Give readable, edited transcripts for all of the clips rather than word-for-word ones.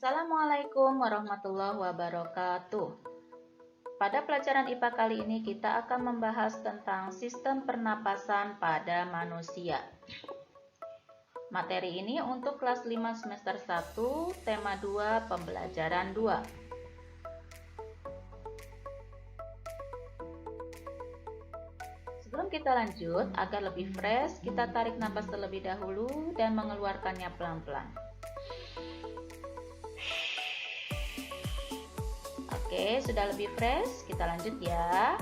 Assalamualaikum warahmatullahi wabarakatuh. Pada pelajaran IPA kali ini kita akan membahas tentang sistem pernapasan pada manusia. Materi ini untuk kelas 5 semester 1, tema 2, pembelajaran 2. Sebelum kita lanjut, agar lebih fresh, kita tarik napas terlebih dahulu dan mengeluarkannya pelan-pelan. Oke, sudah lebih fresh, kita lanjut ya.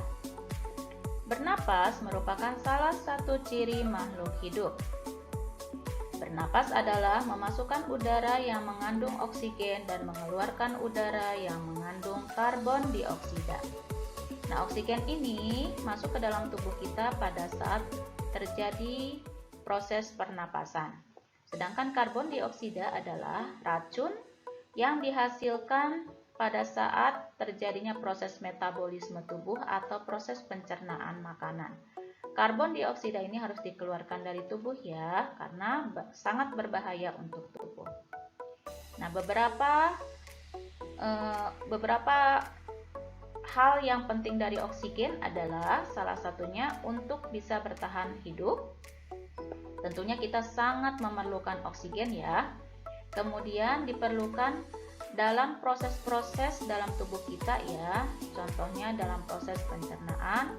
Bernapas merupakan salah satu ciri makhluk hidup. Bernapas adalah memasukkan udara yang mengandung oksigen dan mengeluarkan udara yang mengandung karbon dioksida. Nah, oksigen ini masuk ke dalam tubuh kita pada saat terjadi proses pernapasan. Sedangkan karbon dioksida adalah racun yang dihasilkan pada saat terjadinya proses metabolisme tubuh atau proses pencernaan makanan. Karbon dioksida ini harus dikeluarkan dari tubuh ya, karena sangat berbahaya untuk tubuh. Nah, beberapa hal yang penting dari oksigen adalah salah satunya untuk bisa bertahan hidup. Tentunya kita sangat memerlukan oksigen ya. Kemudian diperlukan dalam proses-proses dalam tubuh kita ya, contohnya dalam proses pencernaan,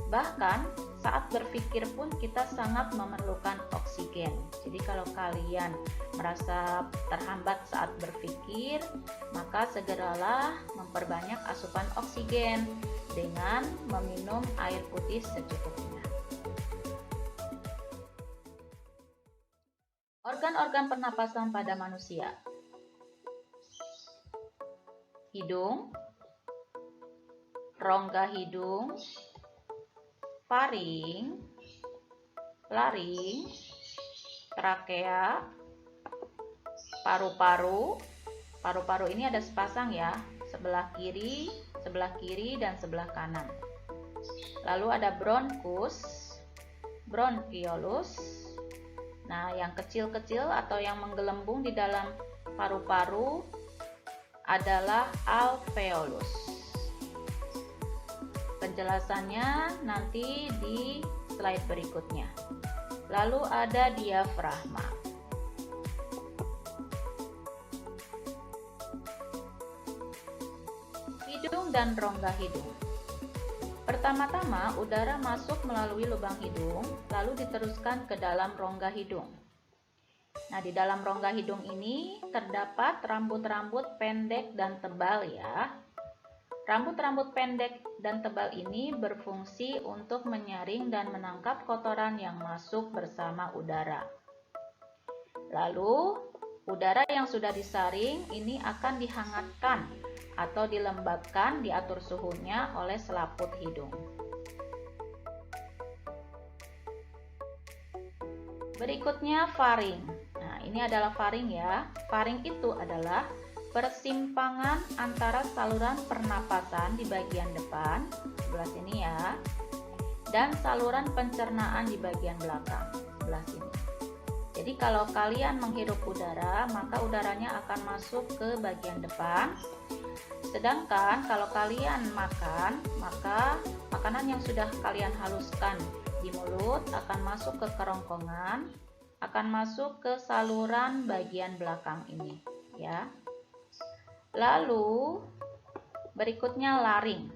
bahkan saat berpikir pun kita sangat memerlukan oksigen. Jadi kalau kalian merasa terhambat saat berpikir, maka segeralah memperbanyak asupan oksigen dengan meminum air putih secukupnya. Organ-organ pernapasan pada manusia: hidung, rongga hidung, faring, laring, trakea, paru-paru. Paru-paru ini ada sepasang ya, sebelah kiri, dan sebelah kanan. Lalu ada bronkus, bronkiolus. Nah, yang kecil-kecil atau yang menggelembung di dalam paru-paru adalah alveolus. Penjelasannya nanti di slide berikutnya. Lalu ada diafragma. Hidung dan rongga hidung. Pertama-tama udara masuk melalui lubang hidung, lalu diteruskan ke dalam rongga hidung. Nah, di dalam rongga hidung ini terdapat rambut-rambut pendek dan tebal ya. Rambut-rambut pendek dan tebal ini berfungsi untuk menyaring dan menangkap kotoran yang masuk bersama udara. Lalu, udara yang sudah disaring ini akan dihangatkan atau dilembabkan, diatur suhunya oleh selaput hidung. Berikutnya faring. Nah, ini adalah faring ya. Faring itu adalah persimpangan antara saluran pernapasan di bagian depan, sebelah sini ya, dan saluran pencernaan di bagian belakang, sebelah sini. Jadi kalau kalian menghirup udara, maka udaranya akan masuk ke bagian depan. Sedangkan kalau kalian makan, maka makanan yang sudah kalian haluskan di mulut akan masuk ke kerongkongan, akan masuk ke saluran bagian belakang ini ya. Lalu berikutnya laring.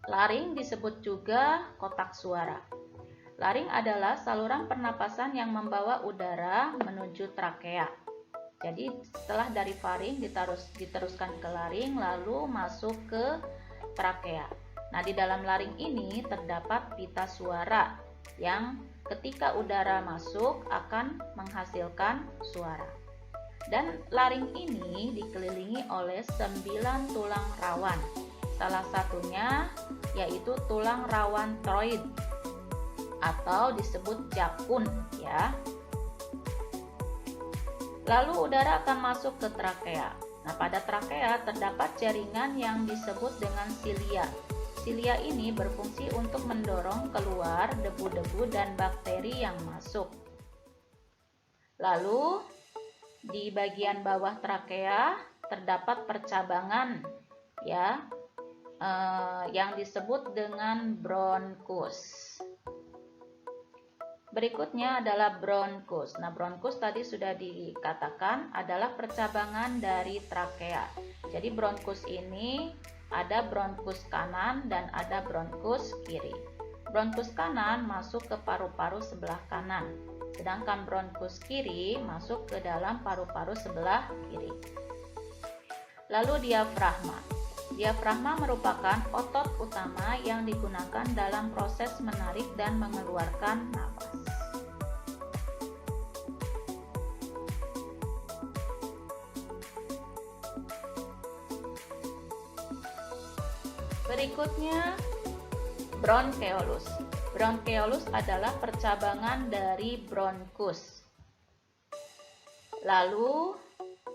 Laring disebut juga kotak suara. Laring adalah saluran pernapasan yang membawa udara menuju trakea. Jadi setelah dari faring diteruskan ke laring, lalu masuk ke trakea. Nah, di dalam laring ini terdapat pita suara yang ketika udara masuk akan menghasilkan suara. Dan laring ini dikelilingi oleh 9 tulang rawan. Salah satunya yaitu tulang rawan troid atau disebut jakun ya. Lalu udara akan masuk ke trakea. Nah, pada trakea terdapat jaringan yang disebut dengan silia. Silia ini berfungsi untuk mendorong keluar debu-debu dan bakteri yang masuk. Lalu di bagian bawah trakea terdapat percabangan ya, yang disebut dengan bronkus. Berikutnya adalah bronkus. Nah, bronkus tadi sudah dikatakan adalah percabangan dari trakea. Jadi bronkus ini ada bronkus kanan dan ada bronkus kiri. Bronkus kanan masuk ke paru-paru sebelah kanan, sedangkan bronkus kiri masuk ke dalam paru-paru sebelah kiri. Lalu diafragma. Diafragma merupakan otot utama yang digunakan dalam proses menarik dan mengeluarkan napas. Berikutnya, bronkeolus. Bronkeolus adalah percabangan dari bronkus. Lalu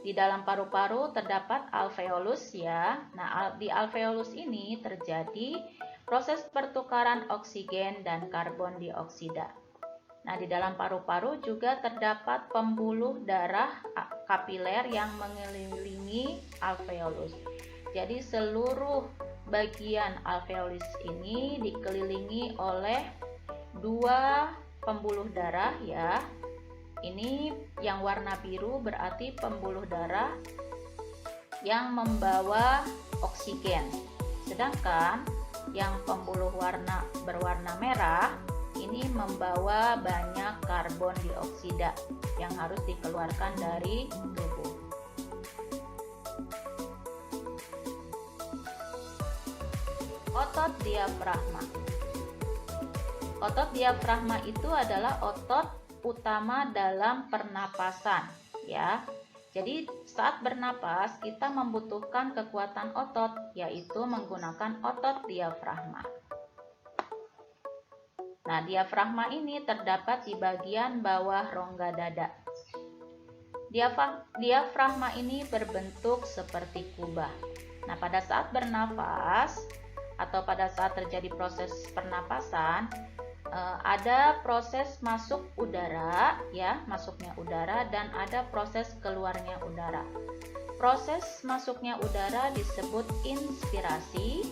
di dalam paru-paru terdapat alveolus ya. Nah, di alveolus ini terjadi proses pertukaran oksigen dan karbon dioksida. Nah, di dalam paru-paru juga terdapat pembuluh darah kapiler yang mengelilingi alveolus. Jadi seluruh bagian alveolus ini dikelilingi oleh dua pembuluh darah ya. Ini yang warna biru berarti pembuluh darah yang membawa oksigen. Sedangkan yang pembuluh berwarna merah ini membawa banyak karbon dioksida yang harus dikeluarkan dari tubuh. Otot diafragma. Otot diafragma itu adalah otot utama dalam pernapasan ya. Jadi saat bernapas kita membutuhkan kekuatan otot, yaitu menggunakan otot diafragma. Nah, diafragma ini terdapat di bagian bawah rongga dada. Diafragma ini berbentuk seperti kubah. Nah, pada saat bernapas atau pada saat terjadi proses pernapasan, ada proses masuk udara ya, masuknya udara, dan ada proses keluarnya udara. Proses masuknya udara disebut inspirasi,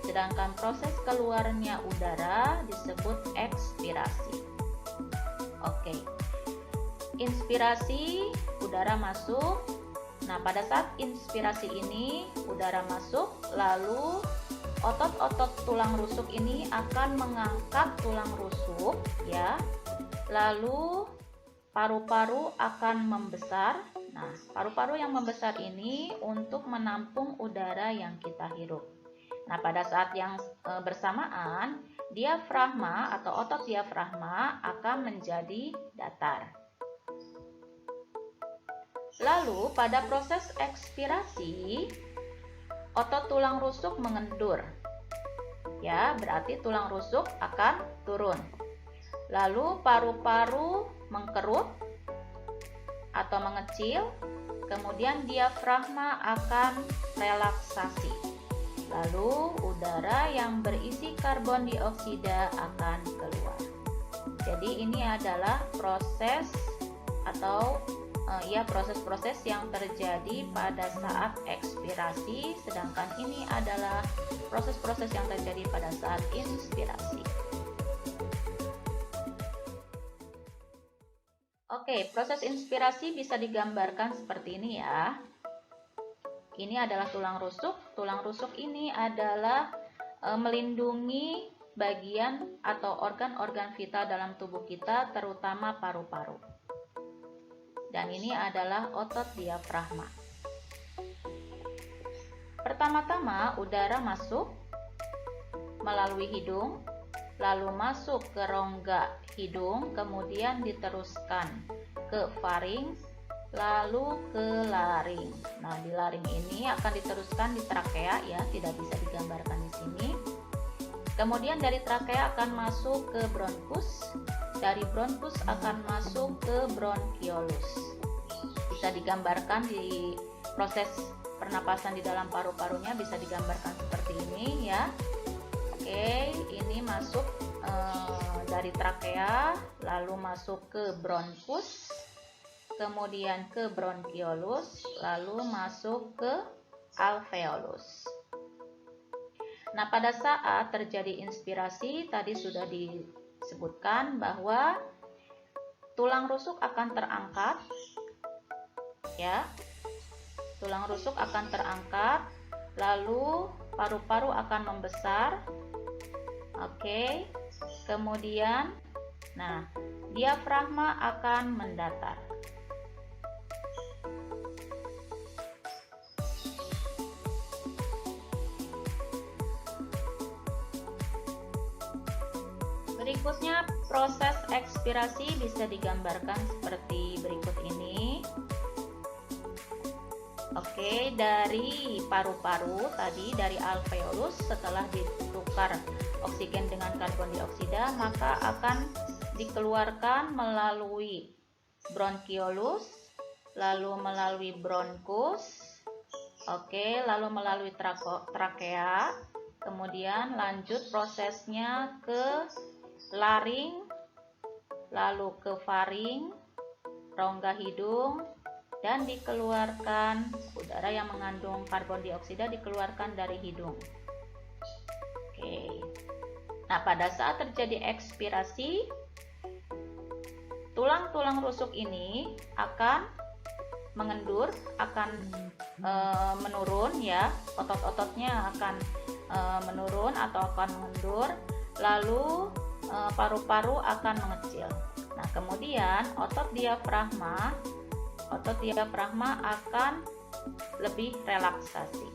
sedangkan proses keluarnya udara disebut ekspirasi. Oke. Inspirasi, udara masuk. Nah, pada saat inspirasi ini udara masuk, lalu otot-otot tulang rusuk ini akan mengangkat tulang rusuk ya. Lalu paru-paru akan membesar. Nah, paru-paru yang membesar ini untuk menampung udara yang kita hirup. Nah, pada saat yang bersamaan, diafragma atau otot diafragma akan menjadi datar. Lalu pada proses ekspirasi, otot tulang rusuk mengendur. Ya, berarti tulang rusuk akan turun. Lalu paru-paru mengkerut atau mengecil, kemudian diafragma akan relaksasi. Lalu udara yang berisi karbon dioksida akan keluar. Jadi ini adalah proses atau proses-proses yang terjadi pada saat ekspirasi, sedangkan ini adalah proses-proses yang terjadi pada saat inspirasi. Oke, proses inspirasi bisa digambarkan seperti ini ya. Ini adalah tulang rusuk. Tulang rusuk ini adalah melindungi bagian atau organ-organ vital dalam tubuh kita, terutama paru-paru. Dan ini adalah otot diafragma. Pertama-tama udara masuk melalui hidung, lalu masuk ke rongga hidung, kemudian diteruskan ke faring, lalu ke laring. Nah, di laring ini akan diteruskan di trakea ya, tidak bisa digambarkan di sini. Kemudian dari trakea akan masuk ke bronkus. Dari bronkus akan masuk ke bronkiolus. Bisa digambarkan di proses pernapasan di dalam paru-parunya, bisa digambarkan seperti ini ya. Oke, ini masuk dari trakea, lalu masuk ke bronkus, kemudian ke bronkiolus, lalu masuk ke alveolus. Nah, pada saat terjadi inspirasi, tadi sudah disebutkan bahwa tulang rusuk akan terangkat, ya. Tulang rusuk akan terangkat, lalu paru-paru akan membesar. Oke. Kemudian, nah, diafragma akan mendatar. Berikutnya, proses ekspirasi bisa digambarkan seperti berikut ini. Oke, dari paru-paru tadi, dari alveolus, setelah ditukar oksigen dengan karbon dioksida, maka akan dikeluarkan melalui bronkiolus, lalu melalui bronkus, oke, lalu melalui trakea, kemudian lanjut prosesnya ke laring, lalu ke faring, rongga hidung, dan dikeluarkan udara yang mengandung karbon dioksida dikeluarkan dari hidung. Oke. Nah, pada saat terjadi ekspirasi, tulang-tulang rusuk ini akan mengendur, akan menurun, ya. Otot-ototnya akan menurun atau akan mengendur, lalu paru-paru akan mengecil. Nah, kemudian otot diafragma akan lebih relaksasi.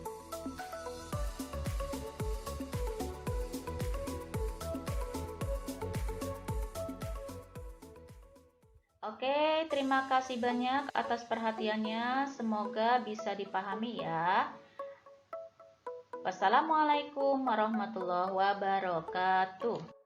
Oke, terima kasih banyak atas perhatiannya. Semoga bisa dipahami ya. Wassalamualaikum warahmatullahi wabarakatuh.